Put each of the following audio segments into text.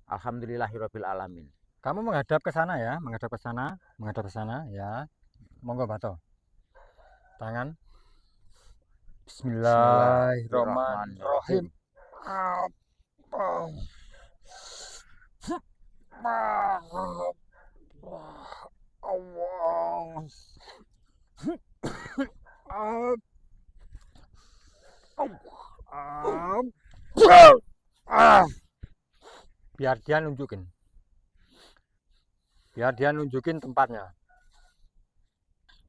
Alhamdulillahirabbil alamin. Kamu menghadap ke sana ya, menghadap ke sana ya. Monggo Bato. Tangan. Bismillahirrahmanirrahim. Bismillahirrahmanirrahim. Apa? Allah. Biar dia nunjukin. Biar dia nunjukin tempatnya.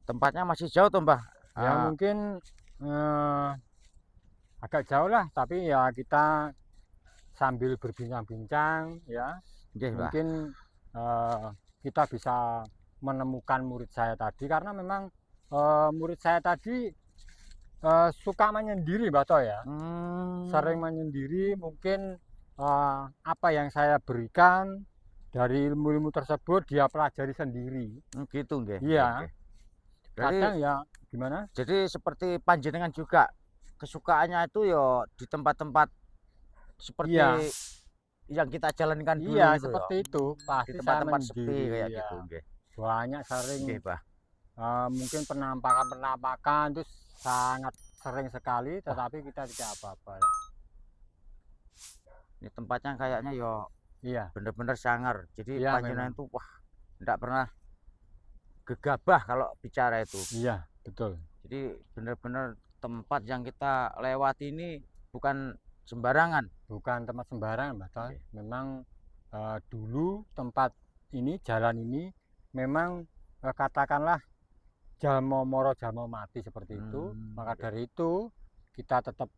Tempatnya masih jauh toh, Mbah? Ya mungkin agak jauh lah, tapi ya kita sambil berbincang-bincang ya. Nggih, Mbah. Mungkin kita bisa menemukan murid saya tadi, karena memang murid saya tadi suka menyendiri, Bato ya. Sering menyendiri, mungkin apa yang saya berikan dari ilmu-ilmu tersebut dia pelajari sendiri. Gitu nggih. Iya. Berarti, kadang ya gimana? jadi seperti panjenengan juga kesukaannya itu ya di tempat-tempat seperti Iya. yang kita jalankan dulu Iya, itu seperti ya. itu. Di Pasti saya tempat-tempat sepi menyendiri kayak ya. gitu nggih. Banyak sering Nggih, Mbah. mungkin penampakan itu sangat sering sekali, tetapi kita tidak apa-apa ya. Ini tempatnya kayaknya ya Iya. bener-bener sangar. Jadi Iya, panjenengan memang. itu wah enggak pernah gegabah kalau bicara itu. Iya, betul. Jadi bener-bener tempat yang kita lewati ini bukan sembarangan. Bukan tempat sembarangan, Batal. Oke. Memang dulu tempat ini, jalan ini memang katakanlah jalmo moro jalmo mati seperti itu. Maka Oke. dari itu kita tetap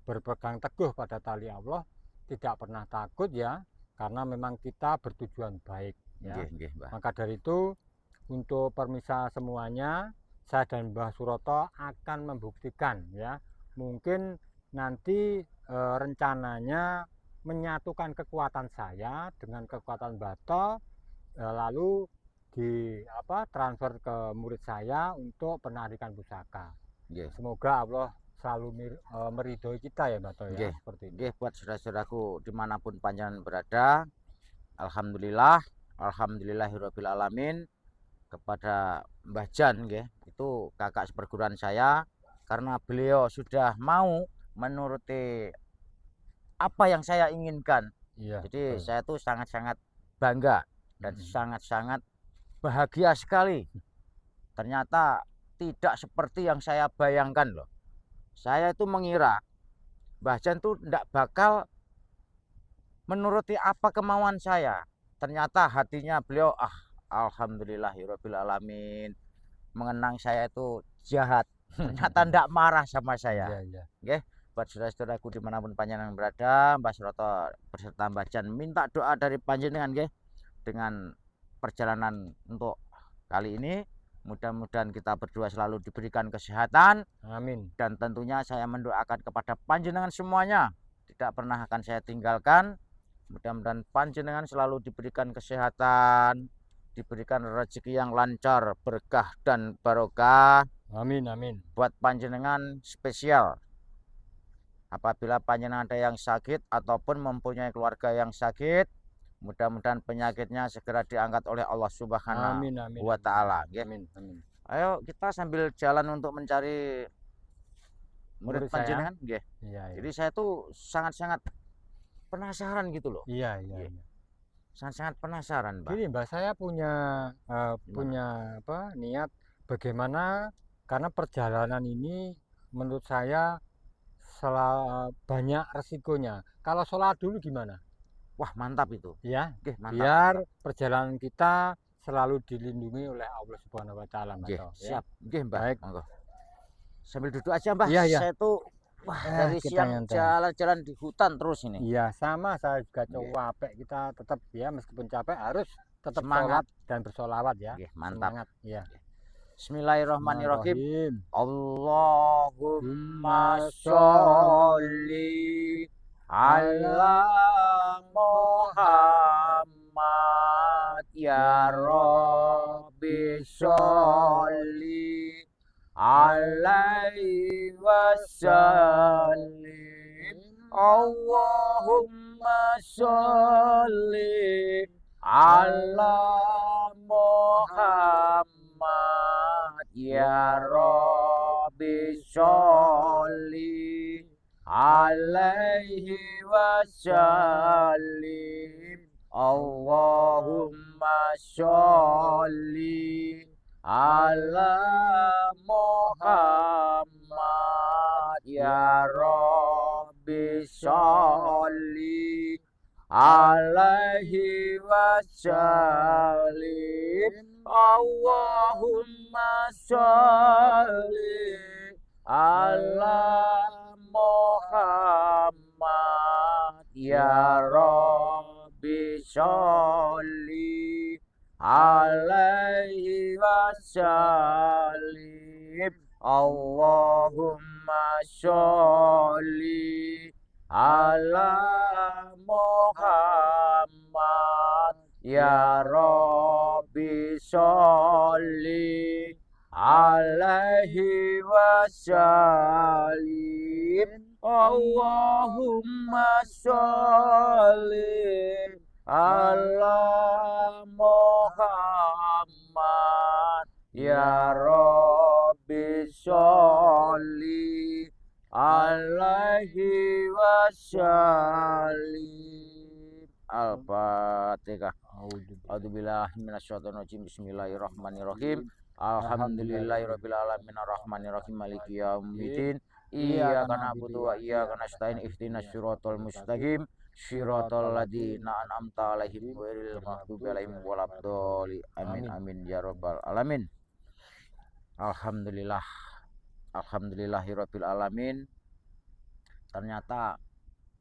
berpegang teguh pada tali Allah, tidak pernah takut ya, karena memang kita bertujuan baik ya. Nggih, Mbah. Maka dari itu untuk permisah semuanya, saya dan Mbah Suroto akan membuktikan ya. Mungkin nanti rencananya menyatukan kekuatan saya dengan kekuatan Bato, lalu transfer ke murid saya untuk penarikan pusaka. Nggih. Semoga Allah selalu meridhoi kita ya, Bato ya. Nggih. Seperti itu. Nggih, buat saudara-saudaraku dimanapun panjenengan berada, alhamdulillahirabbil alamin, kepada Mbah Jan nggih, itu kakak seperguruan saya, karena beliau sudah mau menuruti apa yang saya inginkan. Iya. Jadi betul. saya tuh sangat-sangat bangga dan sangat-sangat bahagia sekali. Ternyata tidak seperti yang saya bayangkan loh. Saya itu mengira Mbah Jan tuh tidak bakal menuruti apa kemauan saya. Ternyata hatinya beliau alhamdulillahirabbil alamin, mengenang saya itu jahat. Ternyata tidak marah sama saya. Iya. Nggih, buat saudara-saudaraku dimanapun panjenengan berada, Mbah Suroto beserta Mbah Jan minta doa dari panjenengan nggih, dengan perjalanan untuk kali ini. Mudah-mudahan kita berdua selalu diberikan kesehatan. Amin. Dan tentunya saya mendoakan kepada panjenengan semuanya, tidak pernah akan saya tinggalkan. Mudah-mudahan panjenengan selalu diberikan kesehatan, diberikan rezeki yang lancar, berkah dan barokah. Amin, amin. Buat panjenengan spesial, apabila panjenengan ada yang sakit ataupun mempunyai keluarga yang sakit, mudah-mudahan penyakitnya segera diangkat oleh Allah Subhanahu wa Ta'ala. Amin. Ayo kita sambil jalan untuk mencari murid panjenengan nggih. Iya. Jadi saya tuh sangat-sangat penasaran gitu loh. Iya. Sangat-sangat penasaran, Pak. Gini, Mbak, saya punya niat bagaimana, karena perjalanan ini menurut saya banyak resikonya. Kalau sholat dulu gimana? Wah, mantap itu. Ya, mantap. Biar perjalanan kita selalu dilindungi oleh Allah Subhanahu wa Ta'ala. Siap. Mbak. Baik. Monggo. Sambil duduk aja, Mbah. Iya. Saya tuh dari siang jalan-jalan di hutan terus ini. Iya, sama saya juga capek. Kita tetap ya, meskipun capek harus tetap semangat sholat dan bersolawat ya. Mantap. Semangat. Iya. Bismillahirrahmanirrahim. Allahumma sholli ala Muhammad ya Rabbi sholli alaihi wasallim Allahumma sholli ala Muhammad ya Rabbi sholli alaihi wasallim. Allahumma sholli ala Muhammad ya Rabbi sholli alaihi wasallim. Allahumma sholli ala Muhammad ya Rabbi sholli alaihi wasallim. Allahumma sholli ala Muhammad ya Rabbi sholli alaihi wasallim. Allahumma sholli ala Muhammad ya Rabbi sholli alaihi wasallim. Al-Fatihah. A'udzubillahi minasyaitonir rajim. Bismillahirrahmanirrahim. Alhamdulillahirabbil alamin arrahmanirrahim maliki yaumiddin. Iyyaka na'budu wa iyyaka nasta'in ihdinas siratal mustaqim siratal ladzina an'amta 'alaihim ghairil maghdubi 'alaihim waladdallin. Amin amin ya rabbal alamin. Alhamdulillah. Alhamdulillahirabbil alamin. Ternyata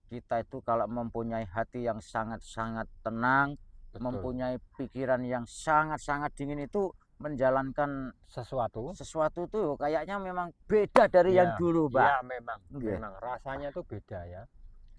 kita itu kalau mempunyai hati yang sangat-sangat tenang, mempunyai pikiran yang sangat-sangat dingin, itu menjalankan sesuatu tuh kayaknya memang beda dari yang dulu, Mbak. Iya, memang rasanya tuh beda ya.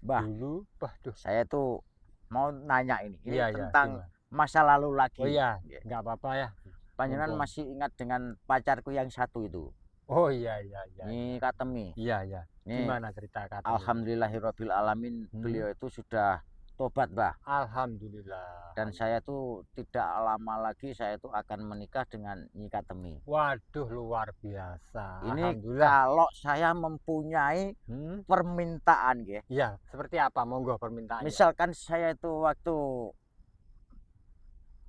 Mbak, dulu, waduh, saya tuh mau nanya ini tentang gimana? masa lalu lagi. Oh iya, nggak apa-apa ya. Panjenengan masih ingat dengan pacarku yang satu itu? Oh iya. Ini Katemi. Iya. Nih, Gimana cerita Katemi? Alhamdulillahirabbil alamin, beliau itu sudah tobat, Mbah. Alhamdulillah. Dan saya tuh tidak lama lagi saya tuh akan menikah dengan Nyi Katemi. Waduh, luar biasa. Ini Alhamdulillah. kalau saya mempunyai permintaan, ya. Iya, seperti apa? Monggo permintaannya. Misalkan saya itu waktu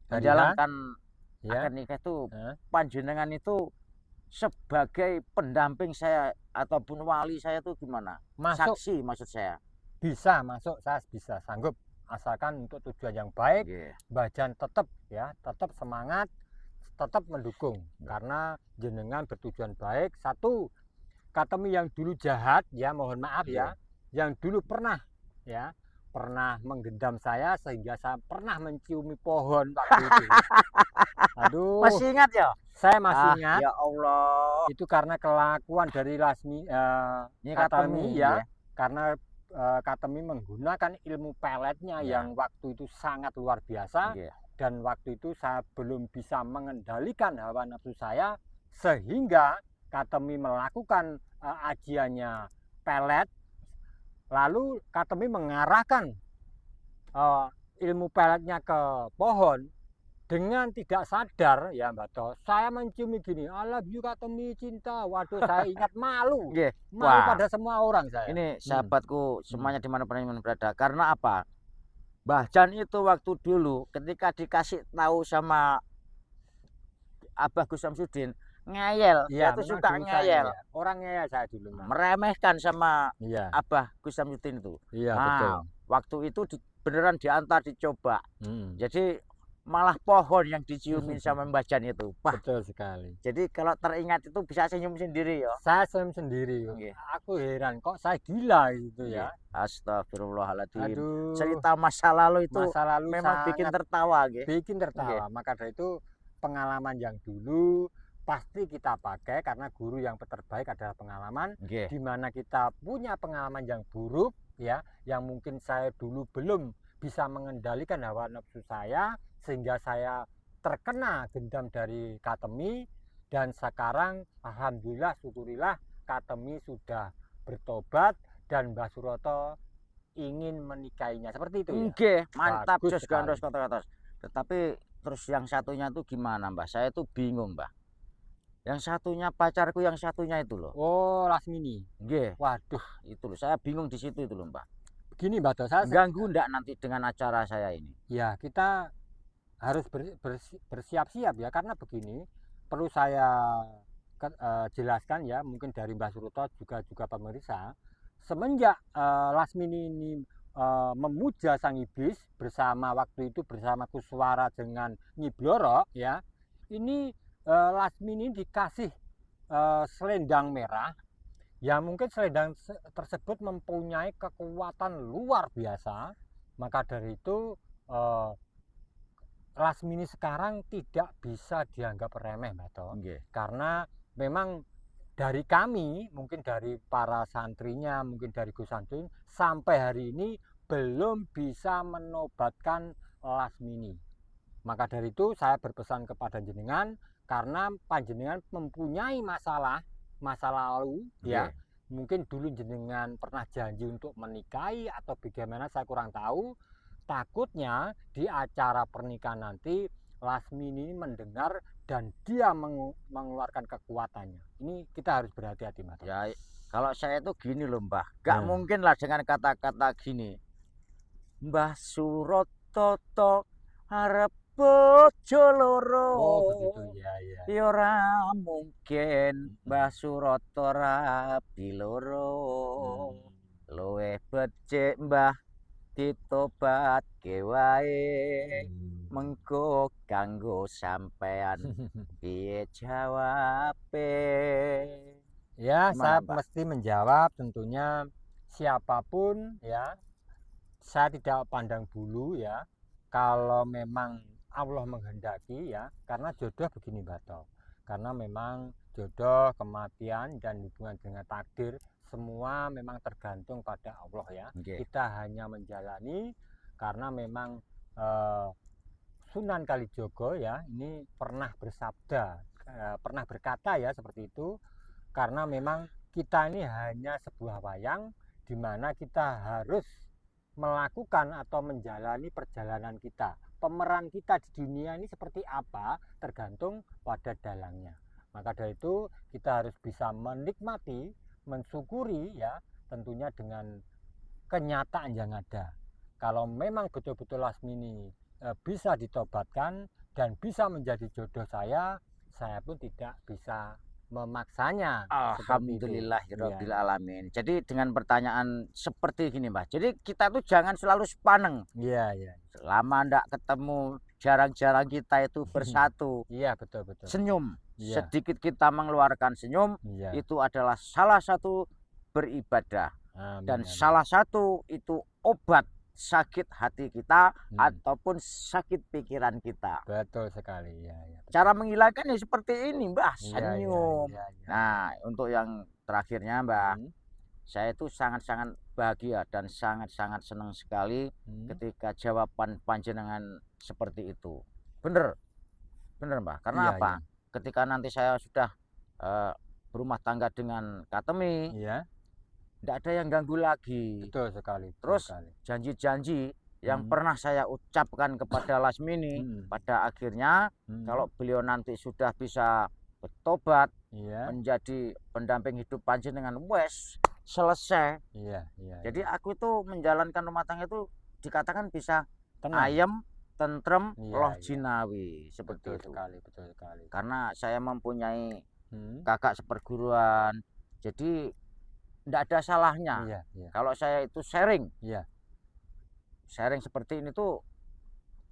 menjalankan akan nikah itu, panjenengan itu sebagai pendamping saya ataupun wali saya tuh gimana? Masuk. Saksi maksud saya. Bisa masuk, saya bisa sanggup, asalkan untuk tujuan yang baik. Bajan tetap tetap semangat, tetap mendukung, karena jenengan bertujuan baik. Satu, Katemi yang dulu jahat, ya mohon maaf ya, yang dulu pernah menggendam saya sehingga saya pernah menciumi pohon waktu itu. Aduh, masih ingat ya? Saya masih ingat. Ya Allah, itu karena kelakuan dari Katemi ya, karena Katemi menggunakan ilmu peletnya yang waktu itu sangat luar biasa. Dan waktu itu saya belum bisa mengendalikan hawa nafsu saya, sehingga Katemi melakukan ajiannya pelet. Lalu Katemi mengarahkan ilmu peletnya ke pohon. Dengan tidak sadar ya Mbak Tos, saya menciumi gini, I love you Katemi, cinta. Waduh, saya ingat malu. Malu pada semua orang saya. Ini sahabatku semuanya dimanapun berada. Karena apa? Mbah Jan itu waktu dulu ketika dikasih tahu sama Abah Gus Samsudin, ngeyel. Dia tuh suka ngeyel. Orang ngeyel saya dulu. Meremehkan sama Abah Gus Samsudin itu. Iya, betul. Waktu itu beneran diantar dicoba. Jadi malah pohon yang diciumin sama Mbah Jan itu. Betul sekali. Jadi kalau teringat itu bisa senyum sendiri ya. Saya senyum sendiri. Aku heran kok saya gila gitu ya. Astagfirullahaladzim. Cerita masa lalu itu memang bikin tertawa. Bikin tertawa. Maka dari itu pengalaman yang dulu pasti kita pakai, karena guru yang terbaik adalah pengalaman. Di mana kita punya pengalaman yang buruk ya, yang mungkin saya dulu belum bisa mengendalikan hawa nafsu saya, sehingga saya terkena gendam dari Katemi. Dan sekarang alhamdulillah, syukurillah, Katemi sudah bertobat dan Mbah Suroto ingin menikahinya. Seperti itu ya? Nggih, mantap Bagus jos sekali. gandos kata-kata. Tetapi terus yang satunya tuh gimana, Mbah? Saya tuh bingung, Mbah. Yang satunya pacarku yang satunya itu loh. Oh, Lasmini. Nggih. Waduh, Itu loh, saya bingung di situ itu loh, Mbah. begini Mbak Dos, saya Ganggu ndak nanti dengan acara saya ini? ya kita harus bersiap-siap ya, karena begini perlu saya jelaskan ya, mungkin dari Mbah Suroto juga pemirsa, semenjak Lasmini ini memuja sang iblis bersama waktu itu bersama Kuswara dengan Nyi Bloro ya, ini Lasmini dikasih selendang merah. Ya mungkin selendang tersebut mempunyai kekuatan luar biasa, maka dari itu Lasmini sekarang tidak bisa dianggap remeh, Mbak To. Nggih. Karena memang dari kami, mungkin dari para santrinya, mungkin dari Gus Santun, sampai hari ini belum bisa menobatkan Lasmini. Maka dari itu saya berpesan kepada jenengan, karena panjenengan mempunyai masa lalu ya. Mungkin dulu jenengan pernah janji untuk menikahi atau bagaimana, saya kurang tahu. Takutnya di acara pernikahan nanti Lasmini mendengar dan dia mengeluarkan kekuatannya. Ini kita harus berhati-hati, Mas. Ya, kalau saya itu gini loh, Mbah. Gak mungkin lah dengan kata-kata gini. Mbah Suroto arep bojo loro. Oh, begitu ya, ya. Ya ora mungkin Mbah Suroto rabi loro. Luwih becik Mbah ditobatke wae. Mengko kanggo sampean piye jawabe? Ya, Gimana, saya Mbak? mesti menjawab tentunya siapapun ya. Saya tidak pandang bulu ya. Kalau memang Allah menghendaki ya, karena jodoh begini, Bato. Karena memang jodoh, kematian dan hubungan dengan takdir semua memang tergantung pada Allah ya. Nggih. Kita hanya menjalani karena memang Sunan Kalijogo ya ini pernah bersabda, pernah berkata ya seperti itu, karena memang kita ini hanya sebuah wayang di mana kita harus melakukan atau menjalani perjalanan kita. Pemeran kita di dunia ini seperti apa tergantung pada dalangnya. Maka dari itu kita harus bisa menikmati, mensyukuri ya, tentunya dengan kenyataan yang ada. Kalau memang betul-betul Lasmini bisa ditobatkan dan bisa menjadi jodoh saya pun tidak bisa memaksanya. Alhamdulillahirabbil alamin. Jadi dengan pertanyaan seperti gini, Mbah. Jadi kita tuh jangan selalu sepaneng. Iya, iya. Selama ndak ketemu, jarang-jarang kita itu bersatu. Iya, betul. Senyum. Iya. Sedikit kita mengeluarkan senyum, Iya. itu adalah salah satu beribadah. Dan salah satu itu obat sakit hati kita ataupun sakit pikiran kita. Betul sekali ya. Cara menghilangkan ya seperti ini, Mbah, senyum. Ya. Nah, untuk yang terakhirnya, Mbah, saya itu sangat-sangat bahagia dan sangat-sangat senang sekali ketika jawaban panjenengan seperti itu. Bener, Mbah. Karena apa? Ketika nanti saya sudah berumah tangga dengan Katemi, tidak ada yang ganggu lagi. Betul sekali. Terus janji-janji yang pernah saya ucapkan kepada Lasmini pada akhirnya kalau beliau nanti sudah bisa bertobat menjadi pendamping hidup panjenengan, wes selesai. Jadi aku itu menjalankan rumah tangga itu dikatakan bisa ayem, tentrem, loh jinawi seperti itu. Betul sekali. Karena saya mempunyai kakak seperguruan, jadi tidak ada salahnya kalau saya itu sharing. Sharing seperti ini tuh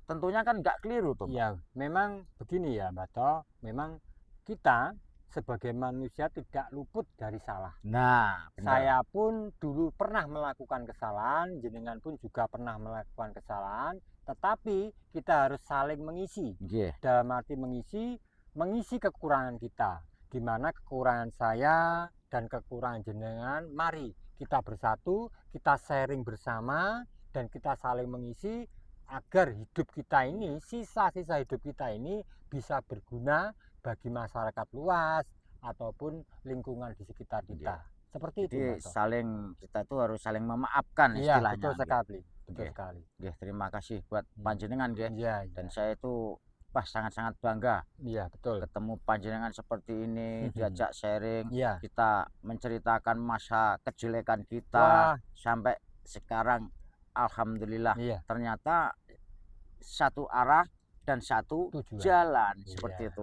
tentunya kan nggak keliru tuh. Iya, memang begini ya, Mbak To. Memang kita sebagai manusia tidak luput dari salah. Nah, benar. Saya pun dulu pernah melakukan kesalahan, jenengan pun juga pernah melakukan kesalahan, tetapi kita harus saling mengisi. Dalam arti mengisi kekurangan kita. Di mana kekurangan saya dan kekurangan jenengan, mari kita bersatu, kita sharing bersama, dan kita saling mengisi agar hidup kita ini, sisa-sisa hidup kita ini bisa berguna bagi masyarakat luas ataupun lingkungan di sekitar kita. Seperti itu, Jadi Mbak Toh. saling kita tuh harus saling memaafkan Iya, istilahnya. betul sekali. Betul Nggih. sekali. Nggih, terima kasih buat Hmm. panjenengan nggih. Iya, Dan iya. saya itu sangat-sangat bangga Iya, betul. ketemu panjenengan seperti ini, diajak sharing, Iya. kita menceritakan masa kejelekan kita Wah, sampai sekarang alhamdulillah iya. ternyata satu arah dan satu Tujuan. jalan Iya. seperti itu.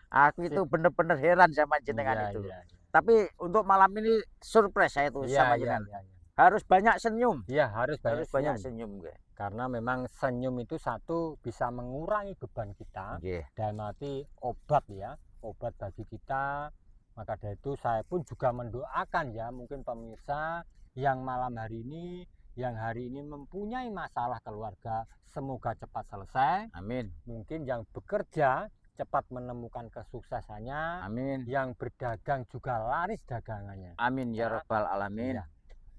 Aku itu bener-bener heran sama jenengan Iya, itu. iya, iya. Tapi untuk malam ini surprise saya tuh Iya, sama iya, jenengan. iya, iya. Harus banyak senyum. Iya, harus Harus banyak senyum. senyum nggih. Karena memang senyum itu satu bisa mengurangi beban kita, Nggih. dalam arti obat ya, obat bagi kita. Maka dari itu saya pun juga mendoakan ya, mungkin pemirsa yang malam hari ini, yang hari ini mempunyai masalah keluarga, semoga cepat selesai. Amin. Mungkin yang bekerja cepat menemukan kesuksesannya, Amin. yang berdagang juga laris dagangannya. Amin ya Ya. rabbal alamin. Iya.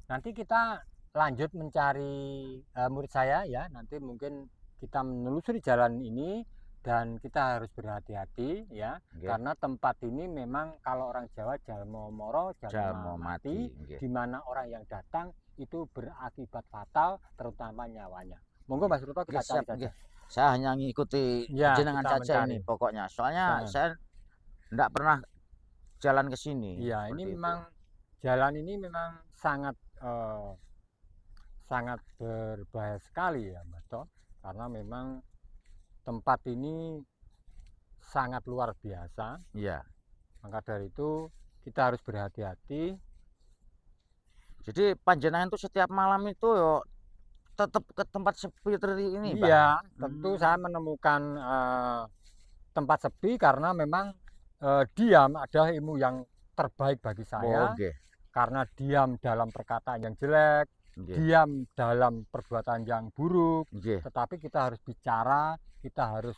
Nanti kita lanjut mencari murid saya ya, nanti mungkin kita menelusuri jalan ini dan kita harus berhati-hati ya, Nggih. karena tempat ini memang kalau orang Jawa jalmo moro jalmo mati, Nggih. di mana orang yang datang itu berakibat fatal terutama nyawanya. Monggo Mas Ruto kita Nggih, siap, cari saja. nggih. Saya hanya ngikuti Ya, jenengan kita saja mencari. ini pokoknya. Soalnya Nah. saya enggak pernah jalan ke sini. Iya, seperti ini itu. memang jalan ini memang sangat sangat berbahaya sekali ya, Mas Toh, karena memang tempat ini sangat luar biasa. Iya. Maka dari itu kita harus berhati-hati. Jadi panjenengan itu setiap malam itu yo tetap ke tempat sepi seperti ini, Bang? Iya, tentu saya menemukan tempat sepi karena memang diam adalah ilmu yang terbaik bagi Oh, saya. nggih. Karena diam dalam perkataan yang jelek, Nggih. diam dalam perbuatan yang buruk, Nggih. tetapi kita harus bicara, kita harus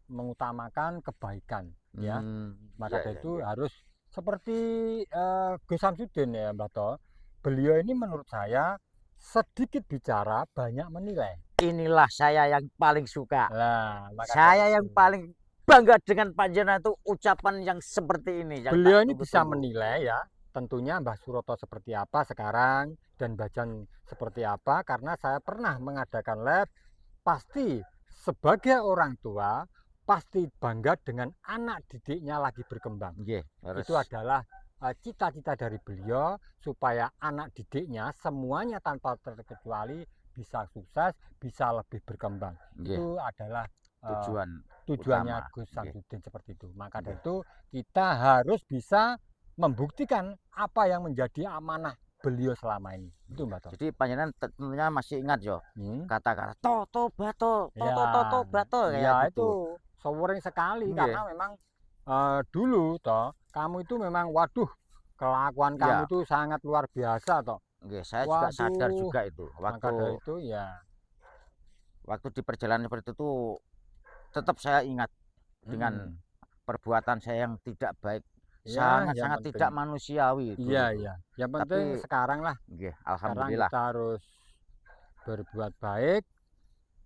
mengutamakan kebaikan ya. Maka Iya, dari iya, itu iya. harus seperti Gus Samsudin ya, Mbak Toh. Beliau ini menurut saya sedikit bicara banyak menilai. Inilah saya yang paling suka. Nah, maka Saya dari yang itu, paling bangga dengan panjenengan itu ucapan yang seperti ini. Yang beliau tak ini bisa tunggu-tunggu. menilai ya, tentunya Mbah Suroto seperti apa sekarang dan Bajan seperti apa, karena saya pernah mengadakan lab. Pasti sebagai orang tua pasti bangga dengan anak didiknya lagi berkembang. Nggih, harus. Itu adalah cita-cita dari beliau supaya anak didiknya semuanya tanpa terkecuali bisa sukses, bisa lebih berkembang. Nggih, Itu adalah utama. tujuannya Gus Nggih. Samsudin seperti itu. Maka Nggih. dari itu kita harus bisa membuktikan apa yang menjadi amanah beliau selama ini. Itu Mbak Toh. Jadi panjenengan tentunya masih ingat yo kata-kata toto bato, Ya, toto bato kayak ya gitu. itu sering sekali Nggih. karena memang dulu toh kamu itu memang waduh kelakuan kamu Iya. itu sangat luar biasa toh. Nggih, saya juga sadar Waduh, juga itu. Maka dari itu ya Waktu di perjalanan seperti itu tetap saya ingat dengan perbuatan saya yang tidak baik. ya, Sangat-sangat yang tidak penting. manusiawi itu. Iya, iya. Yang penting Tapi sekarang lah, nggih, sekarang alhamdulillah. kita harus berbuat baik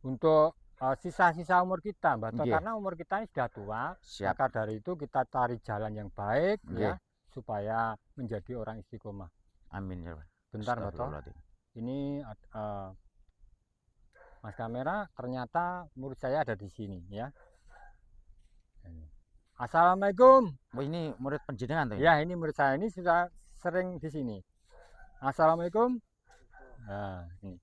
untuk sisa-sisa umur kita, Mbak Toh. Nggih. Karena umur kita ini sudah tua, Siap. maka dari itu kita cari jalan yang baik Nggih. ya supaya menjadi orang istiqomah. Amin ya. Bentar, Mbak Toh. Astagfirullahaladzim. Ini Mas kamera, ternyata murid saya ada di sini ya. Assalamualaikum. Oh, ini murid panjenengan tuh. Ya, ini murid saya ini sudah sering di sini. Assalamualaikum. Nah, ini.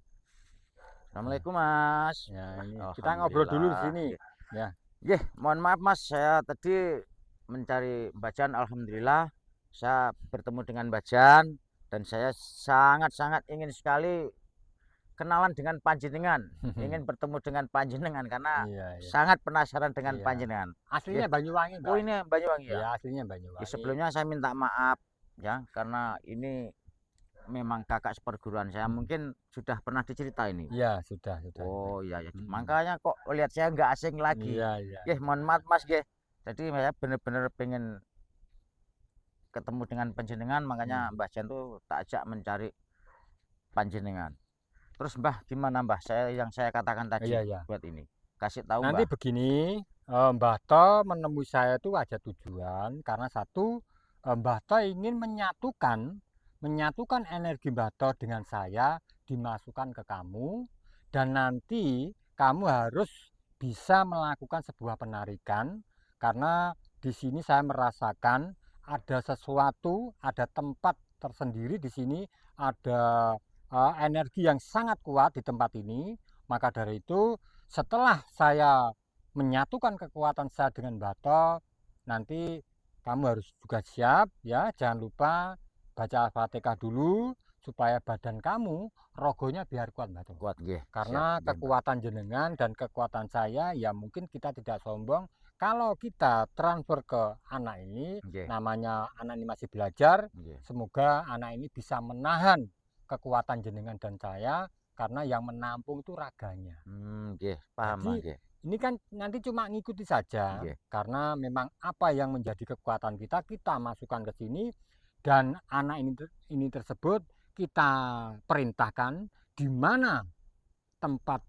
Assalamualaikum Mas. Ya, ini kita ngobrol dulu di sini. Ya. Nggih, mohon maaf Mas, saya tadi mencari Mbak Jan. Alhamdulillah saya bertemu dengan Mbak Jan dan saya sangat-sangat ingin sekali kenalan dengan panjenengan, ingin bertemu dengan panjenengan karena Iya, iya. sangat penasaran dengan Iya. panjenengan. Aslinya Banyuwangi, Mbak. Oh, ini Banyuwangi ya? Ya, aslinya Banyuwangi. Sebelumnya saya minta maaf ya karena ini memang kakak seperguruan saya, mungkin sudah pernah diceritain ini. Iya, sudah. Oh iya ya. Makanya kok lihat saya nggak asing lagi. Iya, iya. Mohon maaf Mas nggih. Jadi saya benar-benar pengen ketemu dengan panjenengan, makanya Mbah Jan tuh tak ajak mencari panjenengan. Terus Mbah, gimana Mbah? Yang saya katakan tadi Iya. buat ini. Kasih tahu Nanti Mbah. begini, Mbah Toh menemui saya itu ada tujuan karena satu Mbah To ingin menyatukan energi Mbah To dengan saya, dimasukkan ke kamu, dan nanti kamu harus bisa melakukan sebuah penarikan, karena di sini saya merasakan ada sesuatu, ada tempat tersendiri di sini, ada energi yang sangat kuat di tempat ini. Maka dari itu, setelah saya menyatukan kekuatan saya dengan Mbah To, nanti kamu harus juga siap ya, jangan lupa baca Al-Fatihah dulu supaya badan kamu rogonya biar kuat, Mbah To. Kuat nggih. Karena Siap, nggih, Mbah. kekuatan jenengan dan kekuatan saya ya mungkin kita tidak sombong. Kalau kita transfer ke anak ini, Nggih. namanya anak ini masih belajar, Nggih. semoga anak ini bisa menahan kekuatan jenengan dan saya, karena yang menampung itu raganya. Nggih, paham, Jadi nggih. ini kan nanti cuma ngikuti saja, Nggih. karena memang apa yang menjadi kekuatan kita masukkan ke sini, dan anak ini tersebut kita perintahkan di mana tempat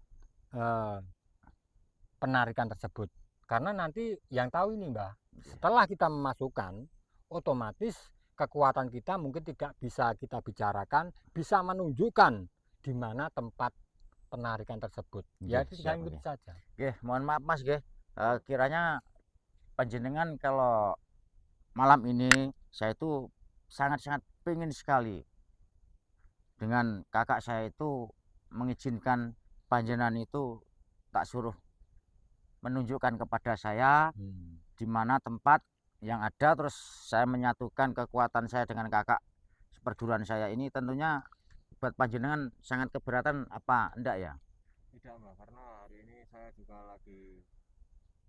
penarikan tersebut. Karena nanti yang tahu ini, Mbah, setelah kita memasukkan, otomatis kekuatan kita mungkin tidak bisa kita bicarakan, bisa menunjukkan di mana tempat penarikan tersebut. Ya, Nggih, itu siap, ikuti nggih. saja. Nggih, mohon maaf Mas nggih. Kiranya panjenengan kalau malam ini saya itu sangat-sangat pengen sekali dengan kakak saya itu mengizinkan panjenengan itu tak suruh menunjukkan kepada saya di mana tempat yang ada, terus saya menyatukan kekuatan saya dengan kakak seperguruan saya ini. Tentunya buat panjenengan sangat keberatan apa enggak ya? Tidak, Mbak, karena hari ini saya juga lagi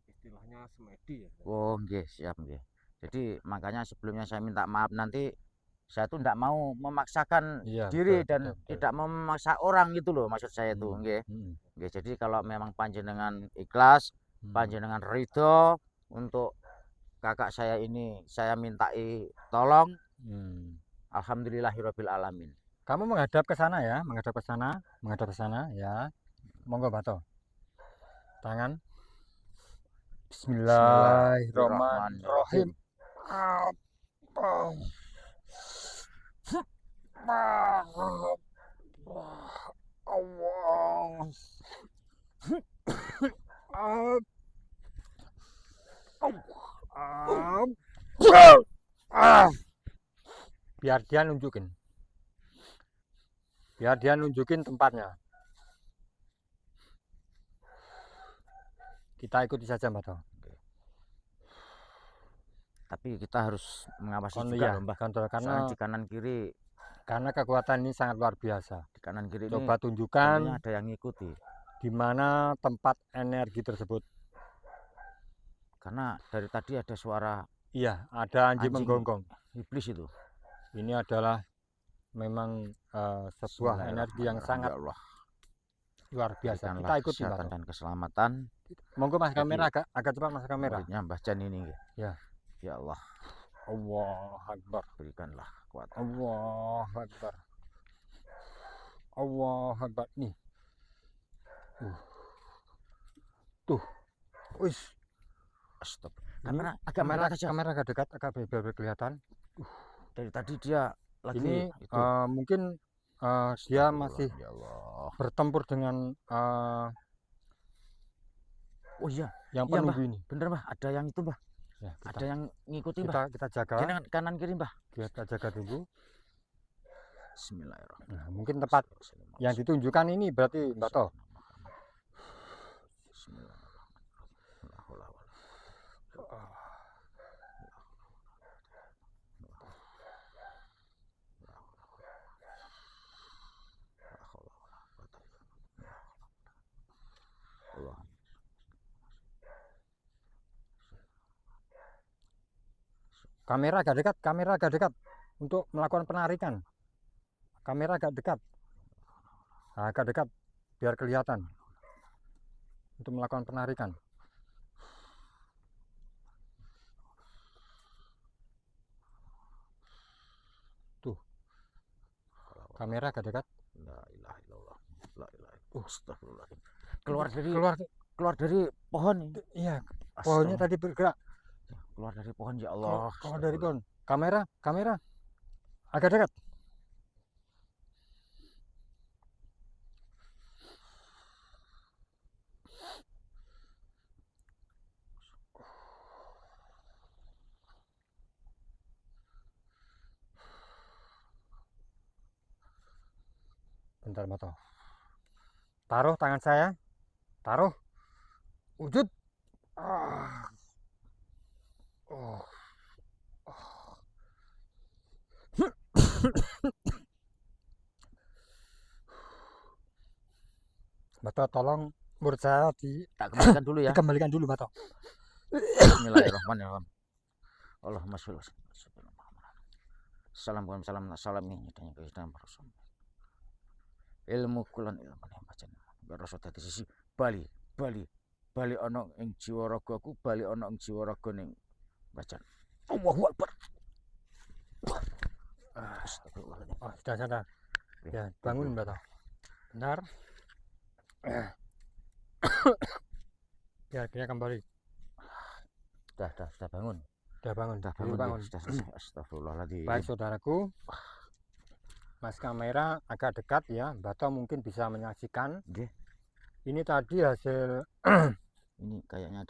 istilahnya semedi ya. Oh nggih, siap nggih. Jadi makanya sebelumnya saya minta maaf, nanti saya tuh enggak mau memaksakan Iya, diri betul, dan betul, betul. tidak mau memaksa orang gitu loh, maksud saya itu nggih. Nggih, jadi kalau memang panjenengan ikhlas, panjenengan ridho untuk kakak saya ini saya mintai tolong, alhamdulillahirabbil alamin. Kamu menghadap ke sana ya, menghadap ke sana ya. Monggo, Mbah To. Tangan. Bismillahirrahmanirrahim. Biar dia nunjukin tempatnya. Kita ikuti saja, Mbah To. Tapi kita harus mengawasi juga Iya, loh, Mbah. karena Soalnya di kanan kiri, karena kekuatan ini sangat luar biasa. di kanan kiri Coba ini tunjukkan tentunya ada yang ngikuti. di mana tempat energi tersebut. Karena dari tadi ada suara Iya, ada anjing Anjing. menggonggong. iblis itu. Ini adalah memang sebuah energi yang sangat Ya Allah, luar biasa. berikanlah Kita ikuti, Mbah kesehatan To. dan keselamatan Monggo Mas Jadi, kamera, agak cepat Mas kamera. muridnya Mbah Jan ini nggih. Ya. Ya Allah, Allahu Akbar. berikanlah kekuatan. Allahu Akbar. Allahu Akbar. Nih. Tuh. Wis. Stop. Ini Kamera agak mendekat aja. kamera agak dekat, agak biar kelihatan. Dari tadi dia lagi Ini itu. mungkin dia masih Ya Allah. bertempur dengan Oh iya, yang iya, penunggu ini. bener Mbah, ada yang itu Mbah. Ya, Ada yang ngikuti Mbah. kita jaga. Ini kanan kiri Mbah. Kita jaga dulu. Bismillahirrahmanirrahim. Nah, mungkin tempat yang ditunjukkan ini berarti Mbah To. Kamera agak dekat untuk melakukan penarikan. Kamera agak dekat. Nah, agak dekat biar kelihatan untuk melakukan penarikan. Tuh. Kamera agak dekat. La ilaha illallah. La ilaha illallah. Astagfirullahaladzim. Keluar dari pohon ini. Iya, pohonnya tadi bergerak. Keluar dari pohon, ya Allah. Keluar dari pohon. kamera agak dekat. Bentar, Bato. Taruh tangan saya, taruh, wujud. Ah. Oh. Bato, tolong murid saya Tak kembalikan dulu ya. dikembalikan dulu, Bato. Bismillahirrahmanirrahim. Allahumma sholli salam ilmu kulon ilmu yang bacaan rasa dadi sisi bali ono ing jiwa ragaku, bali ono ing jiwa raga ning bacaan. Allahu Akbar. Astagfirullahaladzim. Oh, sudah sadar. Ya, bangun, Bato. Benar. Ya, dia kembali. Sudah bangun. Sudah bangun. Sudah selesai. Astagfirullahaladzim. Baik, saudaraku. Mas kamera agak dekat ya, Bato mungkin bisa menyaksikan. Nggih. Ini tadi hasil ini kayaknya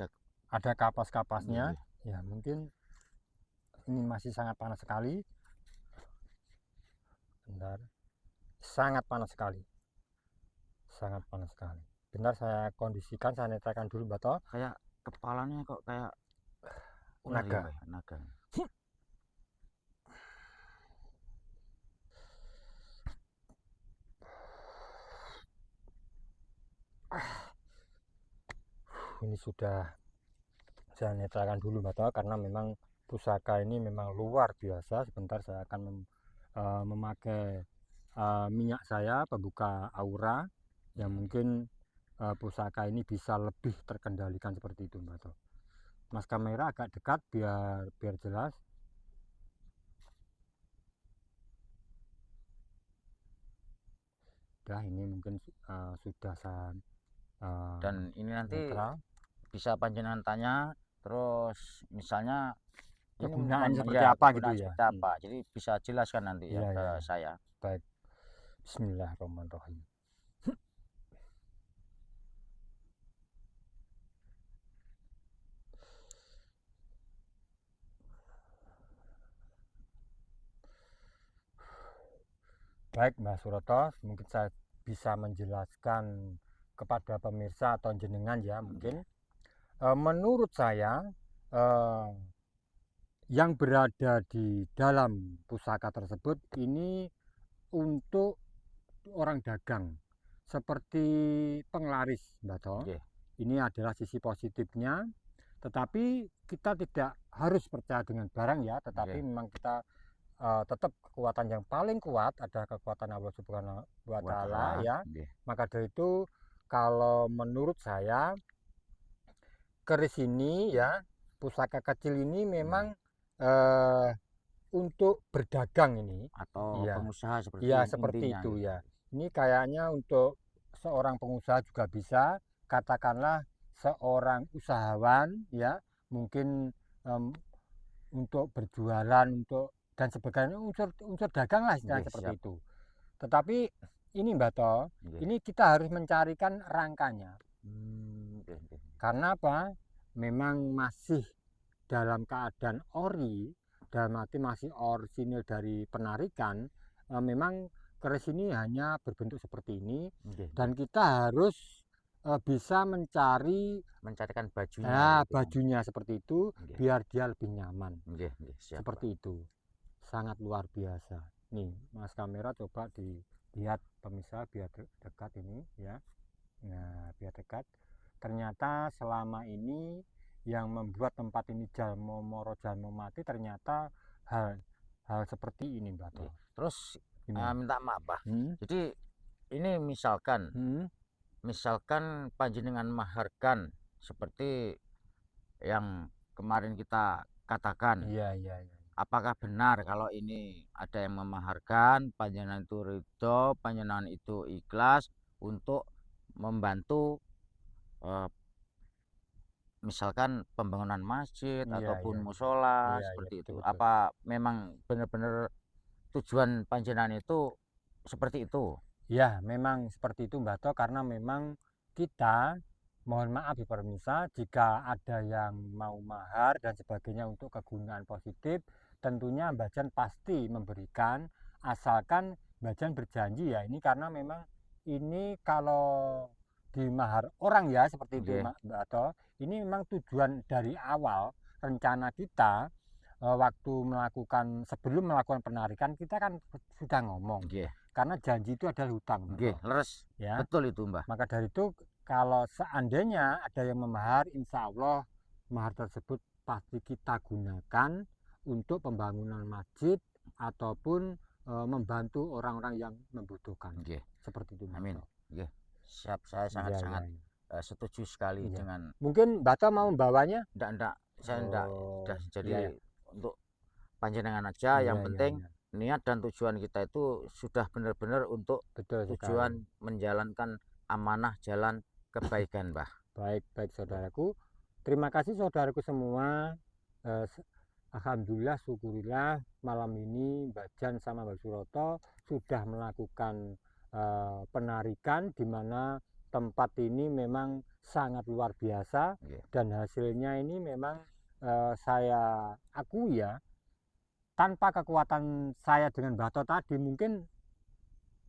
ada kapas-kapasnya. Nggih. Ya, mungkin ini masih sangat panas sekali. Bentar. Sangat panas sekali. Sangat panas sekali. Bentar, saya kondisikan, saya netrakan dulu, Bato. Kayak kepalanya kok kayak naga. Ini sudah saya netrakan dulu, Bato, karena memang pusaka ini memang luar biasa. Sebentar saya akan memakai minyak saya pembuka aura yang mungkin pusaka ini bisa lebih terkendalikan seperti itu, Bato. Mas kamera agak dekat biar jelas. Nah, ini mungkin sudah saya dan ini nanti netral. Bisa panjenengan tanya, terus misalnya Kegunaan ini seperti apa gitu ya. Seperti apa. Jadi bisa jelaskan nanti ya ke saya. Baik. Bismillahirrahmanirrahim. Baik, Mbak Suroto, mungkin saya bisa menjelaskan kepada pemirsa atau jenengan ya, mungkin menurut saya yang berada di dalam pusaka tersebut ini untuk orang dagang seperti penglaris, Bato. Okay. Ini adalah sisi positifnya, tetapi kita tidak harus percaya dengan barang ya, tetapi memang kita tetap kekuatan yang paling kuat adalah kekuatan Allah Subhanahu wa Ta'ala ya. Maka dari itu kalau menurut saya keris ini ya, pusaka kecil ini memang untuk berdagang ini atau pengusaha seperti seperti itu ya. Ini kayaknya untuk seorang pengusaha juga bisa, katakanlah seorang usahawan ya, mungkin untuk berjualan untuk dan sebagainya, unsur dagang lah istilahnya seperti itu. Tetapi ini, Bato, ini kita harus mencarikan rangkanya. Karena apa? Memang masih dalam keadaan ori, dalam arti masih orisinil dari penarikan. Memang keris ini hanya berbentuk seperti ini, dan kita harus bisa mencarikan bajunya, bajunya seperti itu, biar dia lebih nyaman. Seperti itu. Sangat luar biasa. Nih, Mas kamera coba dilihat pemirsa biar dekat ini ya. Nah, biar dekat. Ternyata selama ini yang membuat tempat ini jalmo moro jalmo mati ternyata hal seperti ini, Mbak. Terus minta maaf, Pak. Jadi ini misalkan panjenengan maharkan seperti yang kemarin kita katakan. Iya. Apakah benar kalau ini ada yang memaharkan, panjenengan itu ridho, panjenengan itu ikhlas untuk membantu misalkan pembangunan masjid Iya, ataupun iya. musola Iya, iya, seperti itu. betul, betul. Apa memang benar-benar tujuan panjenengan itu seperti itu? Ya, memang seperti itu Mbak To, karena memang kita, mohon maaf ya pemirsa, jika ada yang mau mahar dan sebagainya untuk kegunaan positif, tentunya Mbak Jan pasti memberikan, asalkan Mbak Jan berjanji ya, ini karena memang ini kalau di mahar orang ya, seperti itu Nggih, Mbak To, ini memang tujuan dari awal, rencana kita, waktu sebelum melakukan penarikan, kita kan sudah ngomong, nggih, karena janji itu adalah hutang, Mbak nggih, To. leres. Ya, Betul itu, Mbah. maka dari itu kalau seandainya ada yang memahar, insya Allah mahar tersebut pasti kita gunakan untuk pembangunan masjid ataupun membantu orang-orang yang membutuhkan. Nggih. Seperti itu, Mbak Amin. To. Nggih. Siap, saya Iya, sangat-sangat iya, setuju sekali iya. dengan Mungkin Mbak To mau membawanya? ndak, saya ndak, Oh, sudah jadi iya, ya. untuk panjenengan aja. Iya, Yang iya, penting iya. niat dan tujuan kita itu sudah benar-benar untuk Betul tujuan sekali. menjalankan amanah jalan kebaikan, Mbah. Baik, baik saudaraku. Terima kasih saudaraku semua. Eh, Alhamdulillah, syukurillah malam ini Mbak Jan sama Mbak Suroto sudah melakukan penarikan di mana tempat ini memang sangat luar biasa Nggih. dan hasilnya ini memang saya akui ya, tanpa kekuatan saya dengan Bato tadi mungkin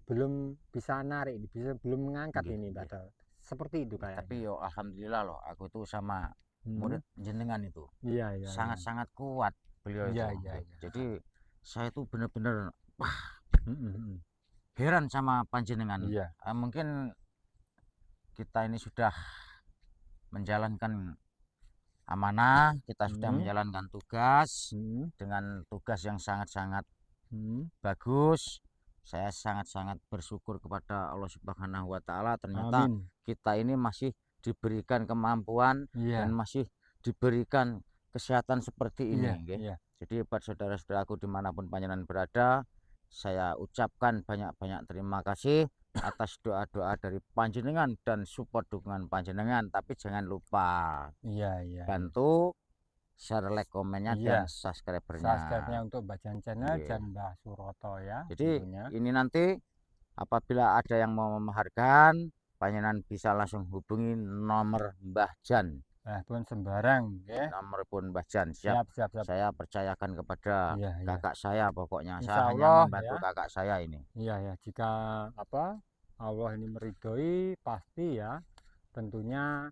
belum bisa narik, belum mengangkat Nggih, ini nggih. Bato. Seperti itu Tapi kayaknya. yo alhamdulillah loh, aku tuh sama murid Hmm. jenengan itu Iya, iya, iya. sangat-sangat kuat beliau itu. Iya, iya, Nggih. iya. Jadi saya tuh benar-benar Mm-mm. heran sama panjenengan. Iya. Mungkin kita ini sudah menjalankan amanah, kita sudah Hmm. menjalankan tugas Hmm. dengan tugas yang sangat-sangat Hmm. bagus. Saya sangat-sangat bersyukur kepada Allah Subhanahu wa taala, ternyata Amin. kita ini masih diberikan kemampuan dan Iya. masih diberikan kesehatan seperti ini, Iya, nggih. iya. Jadi buat saudara-saudaraku dimanapun panjenengan berada, saya ucapkan banyak-banyak terima kasih atas doa-doa dari panjenengan dan support dukungan panjenengan. Tapi jangan lupa Iya, iya. bantu share, like, komennya dan Iya. subscribernya. Subscribe-nya untuk Mbak Jan Channel Nggih. dan Mbak Suroto ya. Jadi Tentunya. ini nanti apabila ada yang mau memaharkan, panjenengan bisa langsung hubungi nomor Mbah Jan. Nah, pun sembarang, ya. Nomor pun Mbah Jan. Siap, Siap. siap, siap. Saya percayakan kepada Iya, iya. kakak saya, pokoknya Insya saya hanya Allah, membantu ya. kakak saya ini. Iya, ya. Jika Allah ini meridhoi, pasti ya. Tentunya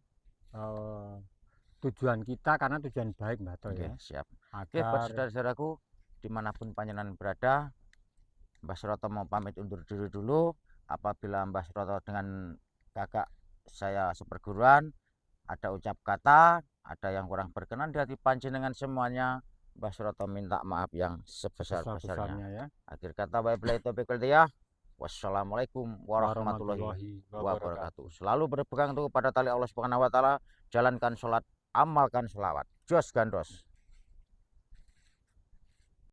tujuan kita karena tujuan baik Mbak To Oke, ya. siap. Oke, buat Agar saudara-saudaraku dimanapun panjenengan berada, Mbah Suroto mau pamit undur diri dulu. Apabila Mbah Suroto dengan kakak saya seperguruan ada ucap kata, ada yang kurang berkenan di hati panjenengan semuanya, Mbah Suroto minta maaf yang sebesar-besarnya. sebesar-besarnya ya. Akhir kata, wabillahi taufiq wal hidayah. Wassalamualaikum warahmatullahi wabarakatuh. Selalu berpegang teguh pada tali Allah Subhanahu wa taala, jalankan sholat, amalkan sholawat. Jos gandos.